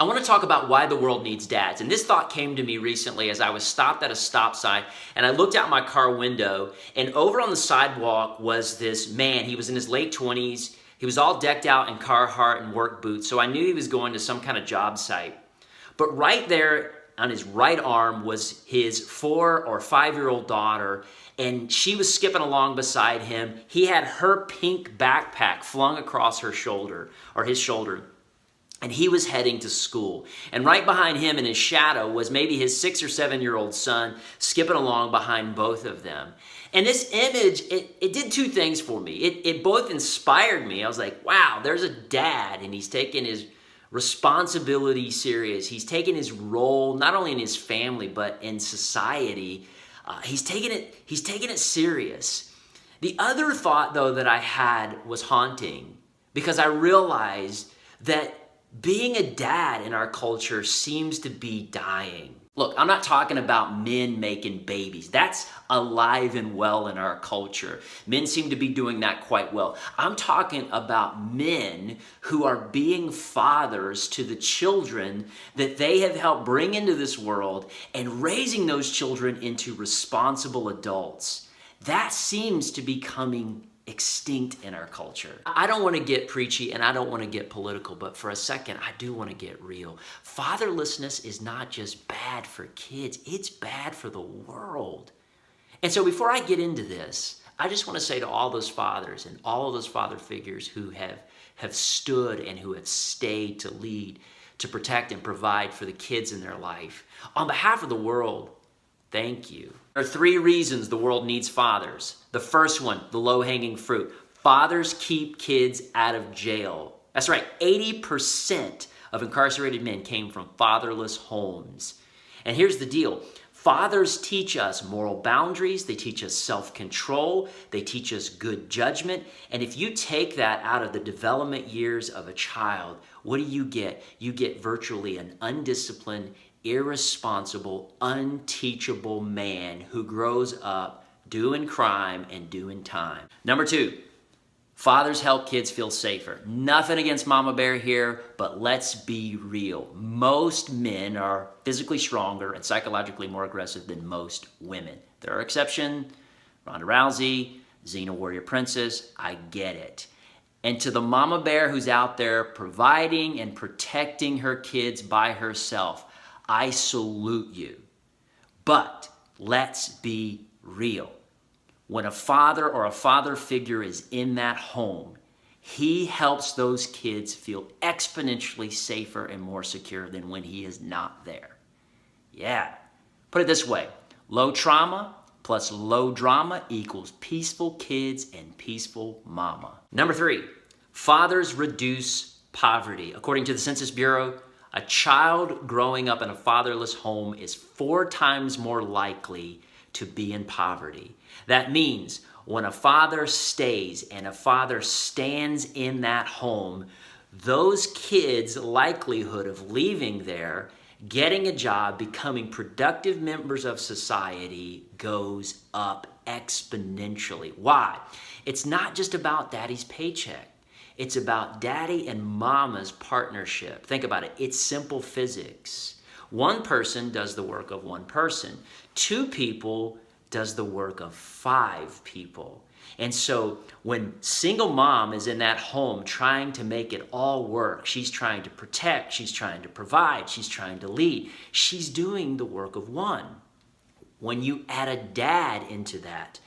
I want to talk about why the world needs dads. And this thought came to me recently as I was stopped at a stop sign and I looked out my car window, and over on the sidewalk was this man. He was in his late 20s. He was all decked out in Carhartt and work boots, so I knew he was going to some kind of job site. But right there on his right arm was his 4 or 5-year-old daughter, and she was skipping along beside him. He had her pink backpack flung across her shoulder, or his shoulder. And he was heading to school. And right behind him in his shadow was maybe his 6 or 7-year-old son skipping along behind both of them. And this image, it did two things for me. It both inspired me. I was like, wow, there's a dad, and he's taking his responsibility serious. He's taking his role, not only in his family, but in society. He's taking it serious. The other thought, though, that I had was haunting, because I realized that being a dad in our culture seems to be dying. Look, I'm not talking about men making babies. That's alive and well in our culture. Men seem to be doing that quite well. I'm talking about men who are being fathers to the children that they have helped bring into this world and raising those children into responsible adults. That seems to be coming extinct in our culture. I don't want to get preachy and I don't want to get political, but for a second, I do want to get real. Fatherlessness is not just bad for kids, it's bad for the world. And so before I get into this, I just want to say to all those fathers and all of those father figures who have stood and who have stayed to lead, to protect and provide for the kids in their life, on behalf of the world, thank you. There are 3 reasons the world needs fathers. The first one, the low-hanging fruit. Fathers keep kids out of jail. That's right, 80% of incarcerated men came from fatherless homes. And here's the deal. Fathers teach us moral boundaries, they teach us self-control, they teach us good judgment. And if you take that out of the development years of a child, what do you get? You get virtually an undisciplined, irresponsible, unteachable man who grows up doing crime and doing time. Number 2, fathers help kids feel safer. Nothing against Mama Bear here, but let's be real. Most men are physically stronger and psychologically more aggressive than most women. There are exceptions, Ronda Rousey, Xena Warrior Princess, I get it. And to the Mama Bear who's out there providing and protecting her kids by herself, I salute you. But let's be real. When a father or a father figure is in that home, he helps those kids feel exponentially safer and more secure than when he is not there. Yeah. Put it this way. Low trauma plus low drama equals peaceful kids and peaceful mama. Number 3, fathers reduce poverty. According to the Census Bureau, a child growing up in a fatherless home is 4 times more likely to be in poverty. That means when a father stays and a father stands in that home, those kids' likelihood of leaving there, getting a job, becoming productive members of society goes up exponentially. Why? It's not just about daddy's paycheck. It's about daddy and mama's partnership. Think about it. It's simple physics. One person does the work of one person. 2 people does the work of 5 people. And so when single mom is in that home trying to make it all work, she's trying to protect, she's trying to provide, she's trying to lead, she's doing the work of one. When you add a dad into that,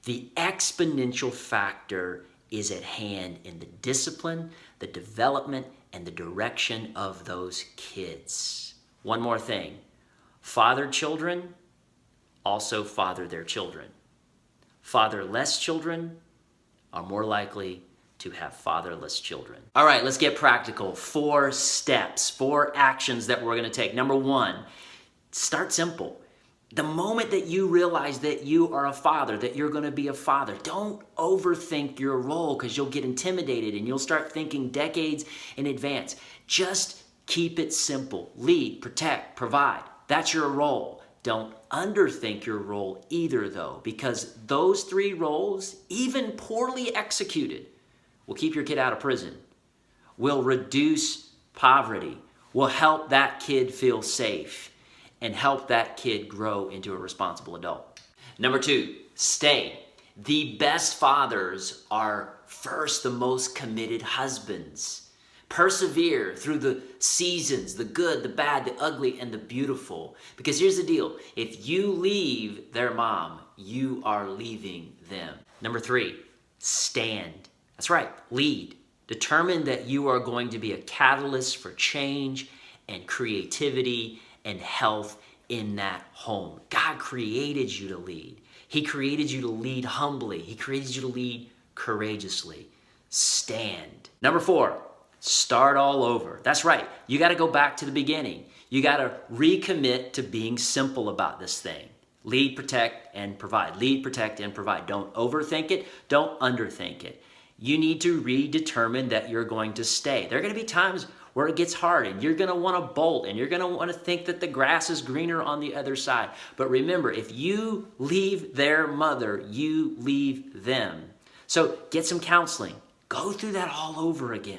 the exponential factor is at hand in the discipline, the development, and the direction of those kids. One more thing. Fathered children also father their children. Fatherless children are more likely to have fatherless children. All right, let's get practical. 4 steps, 4 actions that we're going to take. Number 1, start simple. The moment that you realize that you are a father, that you're going to be a father, don't overthink your role because you'll get intimidated and you'll start thinking decades in advance. Just keep it simple. Lead, protect, provide. That's your role. Don't underthink your role either, though, because those 3 roles, even poorly executed, will keep your kid out of prison, will reduce poverty, will help that kid feel safe and help that kid grow into a responsible adult. Number 2, stay. The best fathers are first the most committed husbands. Persevere through the seasons, the good, the bad, the ugly, and the beautiful. Because here's the deal. If you leave their mom, you are leaving them. Number 3, stand. That's right, lead. Determine that you are going to be a catalyst for change and creativity and health in that home. God created you to lead. He created you to lead humbly. He created you to lead courageously. Stand. Number 4, start all over. That's right. You got to go back to the beginning. You got to recommit to being simple about this thing. Lead, protect, and provide. Lead, protect, and provide. Don't overthink it. Don't underthink it. You need to redetermine that you're going to stay. There are going to be times where it gets hard and you're going to want to bolt and you're going to want to think that the grass is greener on the other side. But remember, if you leave their mother, you leave them. So get some counseling. Go through that all over again.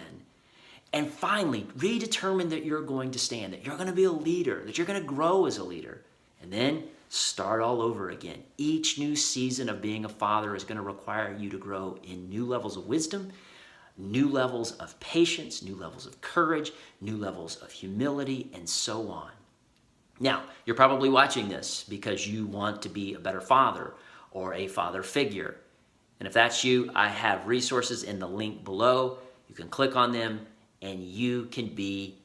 And finally, redetermine that you're going to stand, that you're going to be a leader, that you're going to grow as a leader. And then start all over again. Each new season of being a father is going to require you to grow in new levels of wisdom, new levels of patience, new levels of courage, new levels of humility, and so on. Now, you're probably watching this because you want to be a better father or a father figure. And if that's you, I have resources in the link below. You can click on them and you can be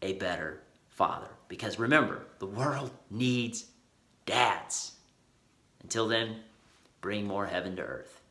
a better father. Because remember, the world needs dads. Until then, bring more heaven to earth.